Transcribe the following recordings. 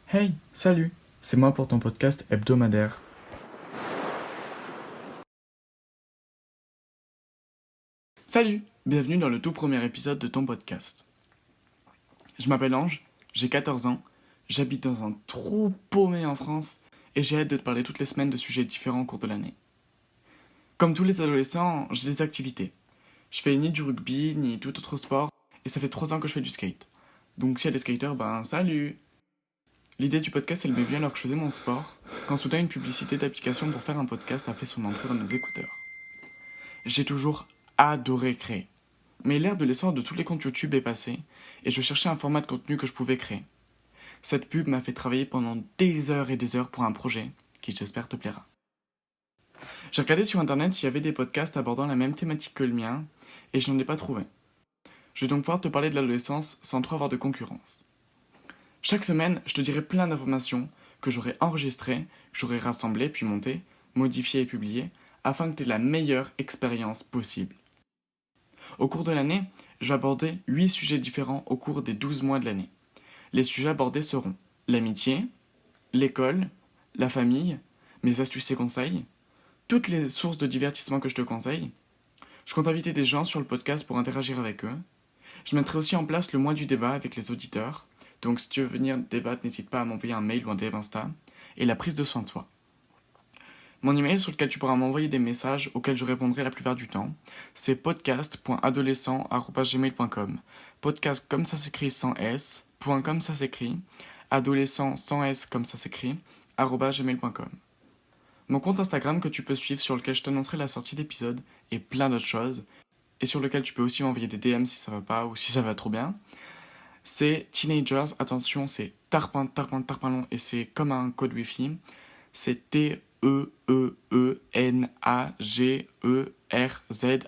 Hey, salut, c'est moi pour ton podcast hebdomadaire. Salut, bienvenue dans le tout premier épisode de ton podcast. Je m'appelle Ange, j'ai 14 ans, j'habite dans un trou paumé en France et j'ai hâte de te parler toutes les semaines de sujets différents au cours de l'année. Comme tous les adolescents, j'ai des activités. Je fais ni du rugby ni tout autre sport et ça fait 3 ans que je fais du skate. Donc s'il y a des skateurs, salut! L'idée du podcast, elle m'est venue alors que je faisais mon sport, quand soudain une publicité d'application pour faire un podcast a fait son entrée dans mes écouteurs. J'ai toujours adoré créer. Mais l'ère de l'essor de tous les comptes YouTube est passée, et je cherchais un format de contenu que je pouvais créer. Cette pub m'a fait travailler pendant des heures et des heures pour un projet, qui j'espère te plaira. J'ai regardé sur internet s'il y avait des podcasts abordant la même thématique que le mien, et je n'en ai pas trouvé. Je vais donc pouvoir te parler de l'adolescence sans trop avoir de concurrence. Chaque semaine, je te dirai plein d'informations que j'aurai enregistrées, que j'aurai rassemblées puis montées, modifiées et publiées, afin que tu aies la meilleure expérience possible. Au cours de l'année, je vais aborder 8 sujets différents au cours des 12 mois de l'année. Les sujets abordés seront l'amitié, l'école, la famille, mes astuces et conseils, toutes les sources de divertissement que je te conseille. Je compte inviter des gens sur le podcast pour interagir avec eux. Je mettrai aussi en place le mois du débat avec les auditeurs. Donc si tu veux venir débattre, n'hésite pas à m'envoyer un mail ou un DM Insta. Et la prise de soin de soi. Mon email sur lequel tu pourras m'envoyer des messages auxquels je répondrai la plupart du temps, c'est podcast.adolescent@gmail.com. Podcast comme ça s'écrit sans S, point comme ça s'écrit, adolescent sans S comme ça s'écrit, @gmail.com. Mon compte Instagram que tu peux suivre sur lequel je t'annoncerai la sortie d'épisodes et plein d'autres choses, et sur lequel tu peux aussi m'envoyer des DM si ça va pas ou si ça va trop bien, c'est Teenagers, attention, c'est tarpin long, et c'est comme un code Wi-Fi, c'est TEEENAGERZ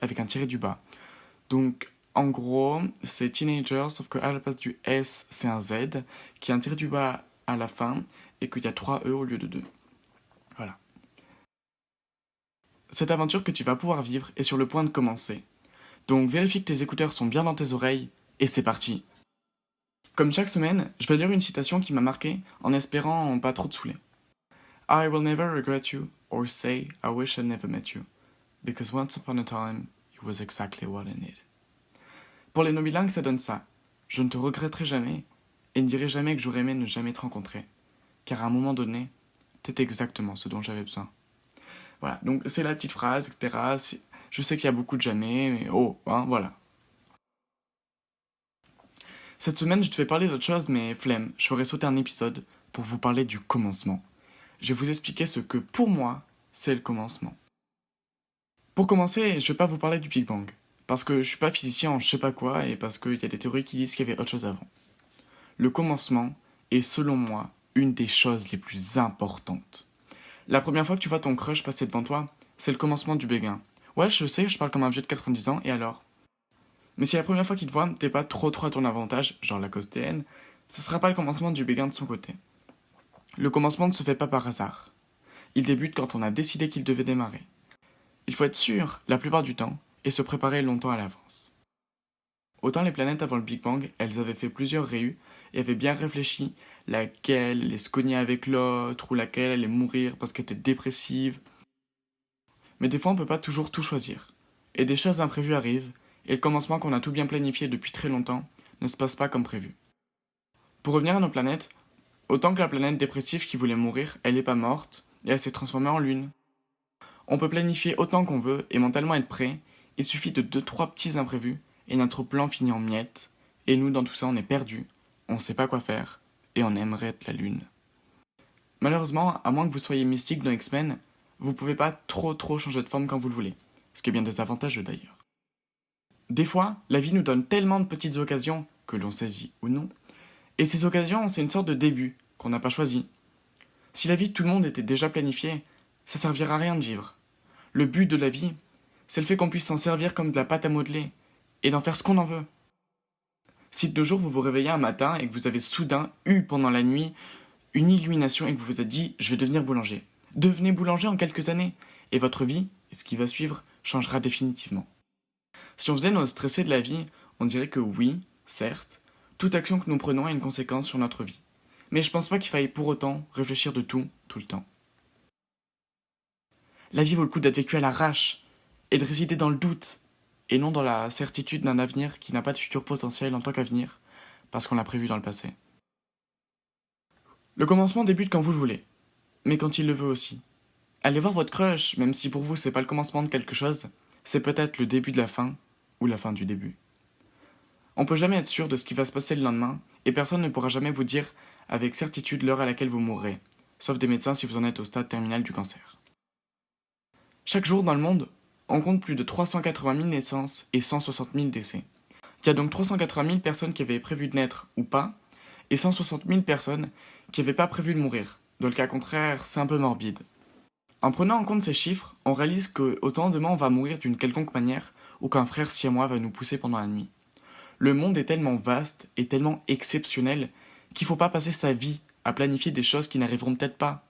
avec un tiré du bas. Donc, en gros, c'est Teenagers, sauf qu'à la place du S, c'est un Z, qui a un tiré du bas à la fin, et qu'il y a 3 E au lieu de 2. Voilà. Cette aventure que tu vas pouvoir vivre est sur le point de commencer. Donc, vérifie que tes écouteurs sont bien dans tes oreilles, et c'est parti. Comme chaque semaine, je vais lire une citation qui m'a marqué en espérant pas trop te saouler. I will never regret you or say I wish I never met you, because once upon a time, it was exactly what I needed. Pour les non-bilingues, ça donne ça. Je ne te regretterai jamais et ne dirai jamais que j'aurais aimé ne jamais te rencontrer, car à un moment donné, t'étais exactement ce dont j'avais besoin. Voilà, donc c'est la petite phrase, etc. Je sais qu'il y a beaucoup de jamais, mais voilà. Cette semaine, je te fais parler d'autre chose, mais flemme, je ferai sauter un épisode pour vous parler du commencement. Je vais vous expliquer ce que, pour moi, c'est le commencement. Pour commencer, je vais pas vous parler du Big Bang, parce que je suis pas physicien en je sais pas quoi, et parce qu'il y a des théories qui disent qu'il y avait autre chose avant. Le commencement est, selon moi, une des choses les plus importantes. La première fois que tu vois ton crush passer devant toi, c'est le commencement du béguin. Ouais, je sais, je parle comme un vieux de 90 ans, et alors ? Mais si la première fois qu'il te voit, t'es pas trop à ton avantage, genre la cause TN, ce sera pas le commencement du béguin de son côté. Le commencement ne se fait pas par hasard. Il débute quand on a décidé qu'il devait démarrer. Il faut être sûr, la plupart du temps, et se préparer longtemps à l'avance. Autant les planètes avant le Big Bang, elles avaient fait plusieurs réus et avaient bien réfléchi laquelle allait se cogner avec l'autre ou laquelle allait mourir parce qu'elle était dépressive. Mais des fois on peut pas toujours tout choisir. Et des choses imprévues arrivent, et le commencement qu'on a tout bien planifié depuis très longtemps ne se passe pas comme prévu. Pour revenir à nos planètes, autant que la planète dépressive qui voulait mourir, elle n'est pas morte, et elle s'est transformée en lune. On peut planifier autant qu'on veut et mentalement être prêt, il suffit de 2-3 petits imprévus, et notre plan finit en miettes, et nous dans tout ça on est perdus, on sait pas quoi faire, et on aimerait être la lune. Malheureusement, à moins que vous soyez mystique dans X-Men, vous pouvez pas trop changer de forme quand vous le voulez, ce qui est bien désavantageux d'ailleurs. Des fois, la vie nous donne tellement de petites occasions, que l'on saisit ou non, et ces occasions, c'est une sorte de début, qu'on n'a pas choisi. Si la vie de tout le monde était déjà planifiée, ça servira à rien de vivre. Le but de la vie, c'est le fait qu'on puisse s'en servir comme de la pâte à modeler, et d'en faire ce qu'on en veut. Si de nos jours vous vous réveillez un matin et que vous avez soudain eu pendant la nuit une illumination et que vous vous êtes dit « je vais devenir boulanger », devenez boulanger en quelques années, et votre vie, et ce qui va suivre, changera définitivement. Si on faisait nos stressés de la vie, On dirait que oui, certes, toute action que nous prenons a une conséquence sur notre vie. Mais je pense pas qu'il faille pour autant réfléchir de tout le temps. La vie vaut le coup d'être vécue à l'arrache et de résider dans le doute et non dans la certitude d'un avenir qui n'a pas de futur potentiel en tant qu'avenir parce qu'on l'a prévu dans le passé. Le commencement débute quand vous le voulez, mais quand il le veut aussi. Allez voir votre crush, même si pour vous c'est pas le commencement de quelque chose, c'est peut-être le début de la fin ou la fin du début. On peut jamais être sûr de ce qui va se passer le lendemain et personne ne pourra jamais vous dire avec certitude l'heure à laquelle vous mourrez, sauf des médecins si vous en êtes au stade terminal du cancer. Chaque jour dans le monde, on compte plus de 380 000 naissances et 160 000 décès. Il y a donc 380 000 personnes qui avaient prévu de naître ou pas, et 160 000 personnes qui n'avaient pas prévu de mourir. Dans le cas contraire, c'est un peu morbide. En prenant en compte ces chiffres, on réalise qu'autant demain on va mourir d'une quelconque manière, ou qu'un frère siamois va nous pousser pendant la nuit. Le monde est tellement vaste et tellement exceptionnel qu'il ne faut pas passer sa vie à planifier des choses qui n'arriveront peut-être pas.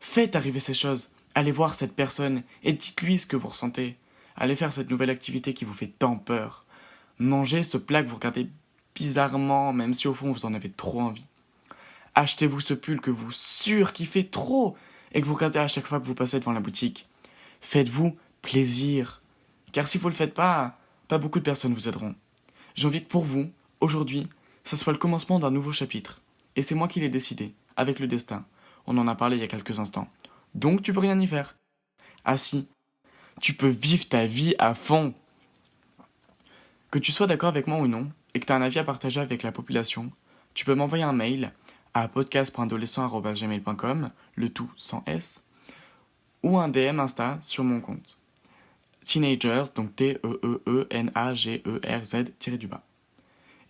Faites arriver ces choses, allez voir cette personne et dites-lui ce que vous ressentez. Allez faire cette nouvelle activité qui vous fait tant peur. Mangez ce plat que vous regardez bizarrement, même si au fond vous en avez trop envie. Achetez-vous ce pull que vous surkiffez trop et que vous regardez à chaque fois que vous passez devant la boutique. Faites-vous plaisir. Car si vous ne le faites pas, pas beaucoup de personnes vous aideront. J'ai envie que pour vous, aujourd'hui, ça soit le commencement d'un nouveau chapitre. Et c'est moi qui l'ai décidé, avec le destin. On en a parlé il y a quelques instants. Donc tu peux rien y faire. Ah si, tu peux vivre ta vie à fond. Que tu sois d'accord avec moi ou non, et que tu as un avis à partager avec la population, tu peux m'envoyer un mail à podcast.adolescent@gmail.com, le tout sans S, ou un DM Insta sur mon compte. Teenagers, donc Teenagerz-du-bas.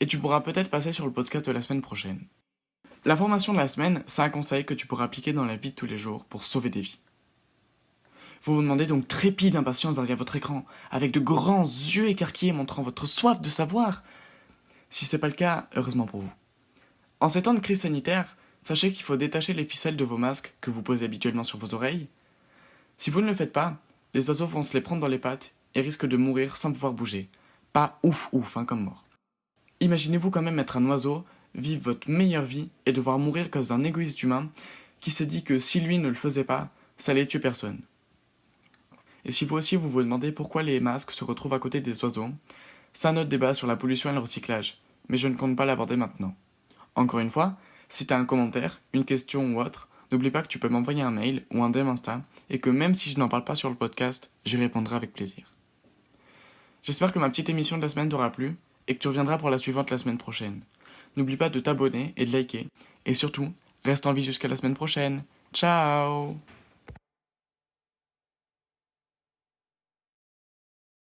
Et tu pourras peut-être passer sur le podcast de la semaine prochaine. L'information de la semaine, c'est un conseil que tu pourras appliquer dans la vie de tous les jours pour sauver des vies. Vous vous demandez donc trépide d'impatience derrière votre écran, avec de grands yeux écarquillés montrant votre soif de savoir. Si ce n'est pas le cas, heureusement pour vous. En ces temps de crise sanitaire, sachez qu'il faut détacher les ficelles de vos masques que vous posez habituellement sur vos oreilles. Si vous ne le faites pas, les oiseaux vont se les prendre dans les pattes et risquent de mourir sans pouvoir bouger. Pas ouf comme mort. Imaginez-vous quand même être un oiseau, vivre votre meilleure vie et devoir mourir à cause d'un égoïste humain qui s'est dit que si lui ne le faisait pas, ça allait tuer personne. Et si vous aussi vous vous demandez pourquoi les masques se retrouvent à côté des oiseaux, c'est un autre débat sur la pollution et le recyclage, mais je ne compte pas l'aborder maintenant. Encore une fois, si tu as un commentaire, une question ou autre, n'oublie pas que tu peux m'envoyer un mail ou un DM Insta et que même si je n'en parle pas sur le podcast, j'y répondrai avec plaisir. J'espère que ma petite émission de la semaine t'aura plu et que tu reviendras pour la suivante la semaine prochaine. N'oublie pas de t'abonner et de liker. Et surtout, reste en vie jusqu'à la semaine prochaine. Ciao!